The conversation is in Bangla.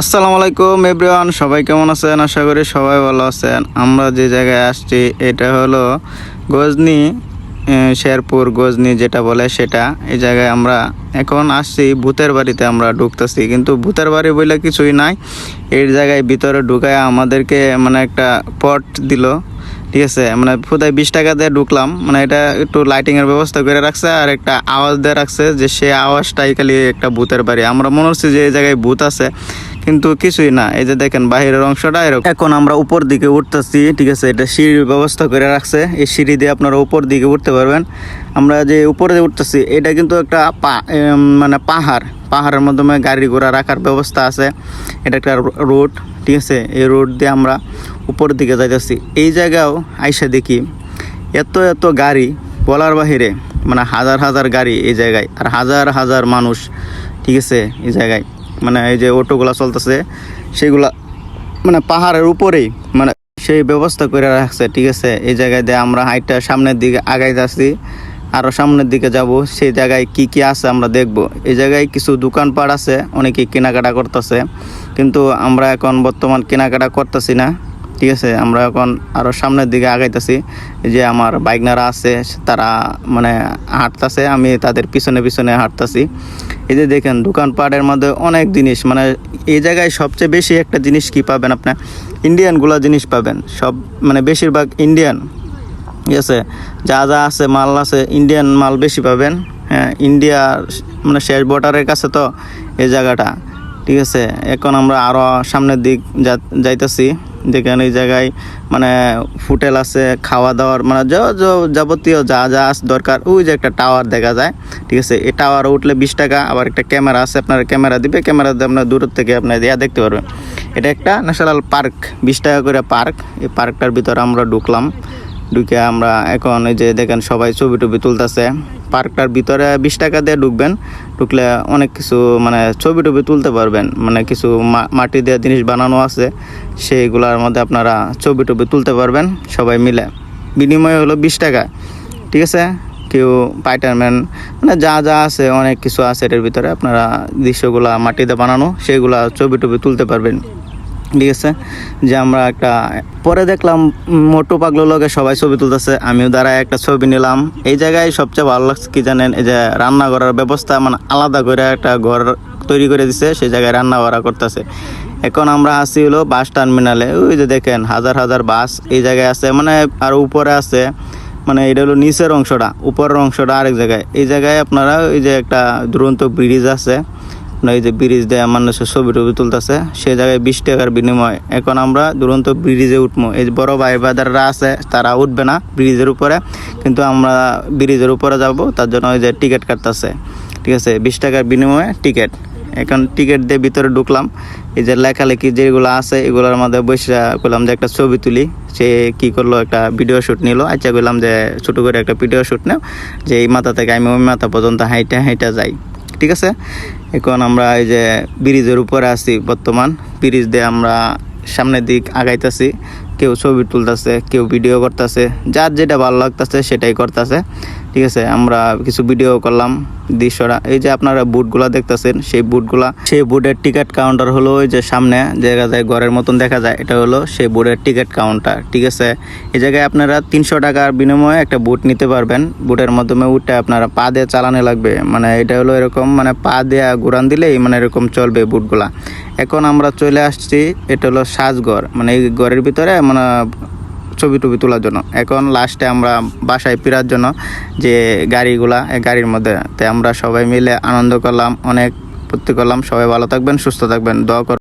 আসসালামু আলাইকুম এভরিওয়ান, সবাই কেমন আছেন? আশা করি সবাই ভালো আছেন। আমরা যে জায়গায় আসছি এটা হলো গজনি, শেরপুর গজনি যেটা বলে সেটা। এই জায়গায় আমরা এখন আসছি ভূতের বাড়িতে আমরা ঢুকতেছি, কিন্তু ভূতের বাড়ি বলে কিছুই নাই। এই জায়গায় ভিতরে ঢুকায় আমাদেরকে মানে একটা পট দিল, ঠিক আছে। মানে কোথায় 20 টাকা দিয়ে ঢুকলাম। মানে এটা একটু লাইটিংয়ের ব্যবস্থা করে রাখছে আর একটা আওয়াজ দিয়ে রাখছে যে সে আওয়াজটাই খালি একটা ভূতের বাড়ি। আমরা মনে হচ্ছে যে এই জায়গায় ভূত আছে, কিন্তু কিছুই না। এই যে দেখেন বাহিরের অংশটা এরকম। এখন আমরা উপর দিকে উঠতেছি, ঠিক আছে। এটা সিঁড়ির ব্যবস্থা করে রাখছে, এই সিঁড়ি দিয়ে আপনারা উপর দিকে উঠতে পারবেন। আমরা যে উপরে দিয়ে উঠতেছি এটা কিন্তু একটা মানে পাহাড়ের মাধ্যমে গাড়ি ঘোড়া রাখার ব্যবস্থা আছে। এটা একটা রোড, ঠিক আছে। এই রোড দিয়ে আমরা উপর দিকে যাইতেছি। এই জায়গাও আইসা দেখি এত এত গাড়ি বলার বাহিরে, মানে হাজার হাজার গাড়ি এই জায়গায়, আর হাজার হাজার মানুষ, ঠিক আছে। এই জায়গায় মানে এই যে অটোগুলা চলতেছে সেগুলা মানে পাহাড়ের উপরেই মানে সেই ব্যবস্থা করে রাখছে, ঠিক আছে। এই জায়গায় দিয়ে আমরা হাইটটা সামনের দিকে আগাই যাচ্ছি, আরও সামনের দিকে যাব। সেই জায়গায় কি কি আছে আমরা দেখব। এই জায়গায় কিছু দোকানপাট আছে, অনেকেই কেনাকাটা করতেছে, কিন্তু আমরা এখন বর্তমান কেনাকাটা করতেছি না, ঠিক আছে। আমরা এখন আরও সামনের দিকে আগাইতেছি। যে আমার বাইকনারা আছে তারা মানে হাঁটতেছে, আমি তাদের পিছনে পিছনে হাঁটতেছি। এই যে দেখেন দোকানপাটের মধ্যে অনেক জিনিস, মানে এই জায়গায় সবচেয়ে বেশি একটা জিনিস কি পাবেন আপনার, ইন্ডিয়ানগুলো জিনিস পাবেন সব, মানে বেশিরভাগ ইন্ডিয়ান, ঠিক আছে। যা যা আছে মাল আছে ইন্ডিয়ান মাল বেশি পাবেন। হ্যাঁ, ইন্ডিয়া মানে শেষ বর্ডারের কাছে তো এই জায়গাটা, ঠিক আছে। এখন আমরা আরও সামনের দিক যাইতেছি। যেখানে এই জায়গায় মানে হোটেল আছে, খাওয়া দাওয়ার মানে যাবতীয় যা যা দরকার। ওই যে একটা টাওয়ার দেখা যায়, ঠিক আছে। এই টাওয়ার উঠলে 20 টাকা। আবার একটা ক্যামেরা আছে, আপনার ক্যামেরা দিবে, ক্যামেরা দিয়ে আপনার দূর থেকে আপনার দেখতে পারবেন। এটা একটা ন্যাশনাল পার্ক, 20 টাকা করে পার্ক। এই পার্কটার ভিতরে আমরা ঢুকলাম। ঢুকে আমরা এখন এই যে দেখেন সবাই ছবি টবি তুলতেছে। পার্কটার ভিতরে 20 টাকা দিয়ে ঢুকবেন। ঢুকলে অনেক কিছু মানে ছবি টবি তুলতে পারবেন। মানে কিছু মাটি দিয়ে জিনিস বানানো আছে, সেইগুলোর মধ্যে আপনারা ছবি টবি তুলতে পারবেন সবাই মিলে। বিনিময় হলো 20 টাকা, ঠিক আছে। কেউ স্পাইডারম্যান মানে যা যা আছে অনেক কিছু আছে এটার ভিতরে। আপনারা দৃশ্যগুলা মাটিতে বানানো সেইগুলা ছবি টবি তুলতে পারবেন, ঠিক আছে। যে আমরা একটা পরে দেখলাম মোটু পাগলো লগে সবাই ছবি তুলতেছে, আমিও দাঁড়ায় একটা ছবি নিলাম। এই জায়গায় সবচেয়ে ভালো লাগছে কি জানেন, এই যে রান্না করার ব্যবস্থা, মানে আলাদা করে একটা ঘর তৈরি করে দিছে, সেই জায়গায় রান্না করা করতেছে। এখন আমরা আসি হলো বাস টার্মিনালে। ওই যে দেখেন হাজার হাজার বাস এই জায়গায় আছে, মানে আর উপরে আছে। মানে এটা হলো নিচের অংশটা, উপরের অংশটা আরেক জায়গায়। এই জায়গায় আপনারা ওই যে একটা দুরন্ত ব্রিজ আছে, এই যে ব্রিজ দিয়ে মানুষের ছবি টবি তুলতেছে, সে জায়গায় 20 টাকার বিনিময়। এখন আমরা দুরন্ত ব্রিজে উঠবো। এই যে বড় ভাই বাদাররা আছে তারা উঠবে না ব্রিজের উপরে, কিন্তু আমরা ব্রিজের উপরে যাব, তার জন্য ওই যে টিকিট কাটতেছে, ঠিক আছে। 20 টাকার বিনিময়ে টিকিট। এখন টিকিট দিয়ে ভিতরে ঢুকলাম। এই যে লেখালেখি যেগুলো আছে এগুলোর মধ্যে বসে করলাম যে একটা ছবি তুলি। সে কি করলো, একটা ভিডিও শ্যুট নিল। আচ্ছা করলাম যে ছোটো করে একটা ভিডিও শ্যুট নেও, যে এই মাথা থেকে আমি ওই মাথা পর্যন্ত হাইটা হাইটা যাই, ঠিক আছে। এখন আমরা এই যে ব্রিজের উপরে আছি বর্তমান। ব্রিজ দিয়ে আমরা সামনের দিক আগাইতেছি। কেউ ছবি তুলতেছে, কেউ ভিডিও করতেছে, যার যেটা ভালো লাগতেছে সেটাই করতেছে, ঠিক আছে। আমরা কিছু ভিডিও করলাম দৃশ্যটা। এই যে আপনারা বুটগুলা দেখতেছেন, সেই বুটের টিকিট কাউন্টার হলো ওই যে সামনে দেখা যায় ঘরের মতন দেখা যায়, এটা হলো সেই বুটের টিকিট কাউন্টার, ঠিক আছে। এই জায়গায় আপনারা 300 টাকার বিনিময়ে একটা বুট নিতে পারবেন। বুটের মাধ্যমে উঠে আপনারা পা দিয়ে চালানো লাগবে, মানে এটা হলো এরকম, মানে পা দিয়ে ঘুরান দিলেই মানে এরকম চলবে বুটগুলা। এখন আমরা চলে আসছি, এটা হলো সাজঘর, মানে এই ঘরের ভিতরে মানে ছবি টবি তোলার জন্য। এখন লাস্টে আমরা বাসায় ফেরার জন্য যে গাড়িগুলা, এই গাড়ির মধ্যে আমরা সবাই মিলে আনন্দ করলাম, অনেক ফুর্তি করলাম। সবাই ভালো থাকবেন, সুস্থ থাকবেন, দোয়া